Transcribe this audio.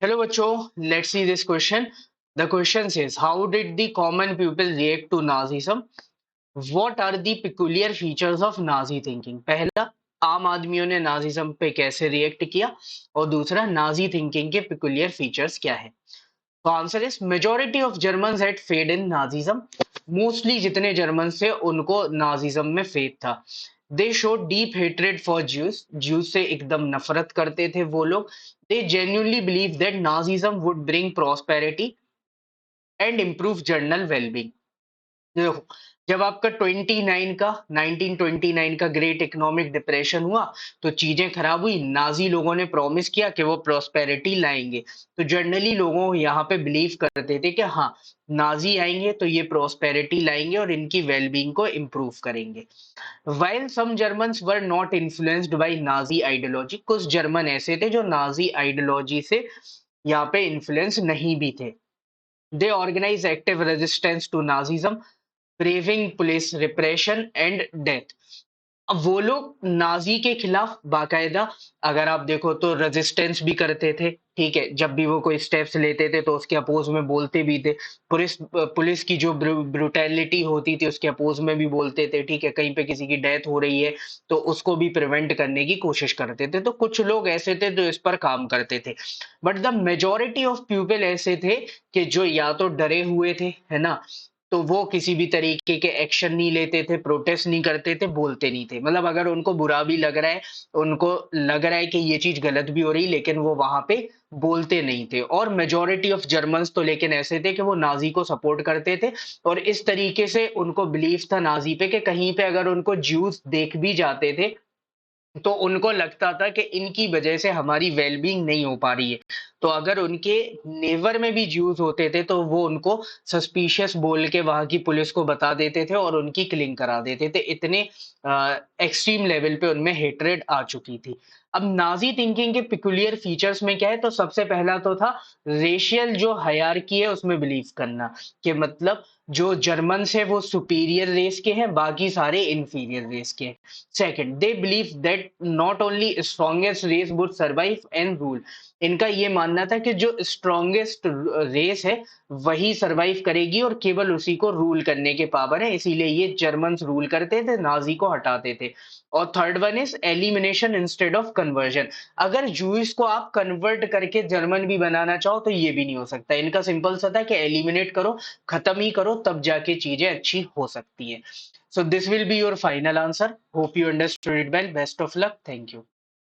Hello, bachcho. Let's see this question. The question says, how did the common people react to Nazism? What are the peculiar features of Nazi thinking? पहला, आम आदमियों ने Nazism पे कैसे react किया और दूसरा, नाजी थिंकिंग के peculiar features क्या है? तो answer is majority of Germans had faith in Nazism. Mostly जितने जर्मन थे उनको नाजिज्म में फेथ था। They show deep hatred for Jews, Jews से एकदम नफरत करते थे वो लोग। They genuinely believe that Nazism would bring prosperity and improve general wellbeing. देखो, जब आपका 29 का 1929 का ग्रेट इकोनॉमिक डिप्रेशन हुआ तो चीजें खराब हुई। नाजी लोगों ने प्रॉमिस किया कि वो प्रोस्पेरिटी लाएंगे। तो जनरली लोगों यहाँ पे बिलीव करते थे कि हाँ, नाजी आएंगे तो ये प्रोस्पेरिटी लाएंगे और इनकी वेलबींग को इम्प्रूव करेंगे। While some Germans were not influenced by Nazi ideology, कुछ जर्मन ऐसे थे जो नाजी आइडियोलॉजी से यहाँ पे इन्फ्लुएंस नहीं भी थे। They organise active resistance to Nazism, braving police repression and death. अब वो लोग नाजी के खिलाफ बाकायदा, अगर आप देखो तो रेजिस्टेंस भी करते थे। ठीक है, जब भी वो कोई स्टेप्स लेते थे तो उसके अपोज में बोलते भी थे। पुलिस पुलिस की जो ब्रुटैलिटी होती थी उसके अपोज में भी बोलते थे। ठीक है, कहीं पे किसी की डेथ हो रही है तो उसको भी प्रिवेंट करने की कोशिश करते थे। तो कुछ लोग ऐसे थे जो इस पर काम करते थे, but the majority of people ऐसे थे कि जो या तो डरे हुए थे, है ना, तो वो किसी भी तरीके के एक्शन नहीं लेते थे, प्रोटेस्ट नहीं करते थे, बोलते नहीं थे। मतलब अगर उनको बुरा भी लग रहा है, उनको लग रहा है कि ये चीज गलत भी हो रही, लेकिन वो वहां पे बोलते नहीं थे। और मेजोरिटी ऑफ जर्मन्स तो लेकिन ऐसे थे कि वो नाजी को सपोर्ट करते थे। और इस तरीके से उनको बिलीव था नाजी पे कि कहीं पे अगर उनको ज्यूज देख भी जाते थे तो उनको लगता था कि इनकी वजह से हमारी वेलबींग नहीं हो पा रही है। तो अगर उनके नेवर में भी ज्यूज होते थे तो वो उनको सस्पिशियस बोल के वहां की पुलिस को बता देते थे और उनकी किलिंग करा देते थे। इतने एक्सट्रीम लेवल पे उनमें हेट्रेड आ चुकी थी। अब नाजी थिंकिंग के पिकुलियर फीचर्स में क्या है, तो सबसे पहला तो था रेशियल जो हायरार्की है उसमें बिलीव करना, कि मतलब जो जर्मन्स है वो सुपीरियर रेस के हैं, बाकी सारे इंफीरियर रेस के हैं। Second, they believe that not only strongest race would survive and rule. इनका ये मानना था कि जो स्ट्रॉन्गेस्ट रेस है वही सरवाइव करेगी और केवल उसी को रूल करने के पावर है, इसीलिए ये जर्मन्स रूल करते थे, नाजी को हटाते थे। और third one is elimination instead of conversion. अगर जूइस को आप कन्वर्ट करके जर्मन भी बनाना चाहो तो ये भी नहीं हो सकता। इनका सिंपल सा था कि एलिमिनेट करो, खत्म ही करो, तब जाके चीजें अच्छी हो सकती है। So this will be your final answer. Hope you understood it well. Best of luck. Thank you.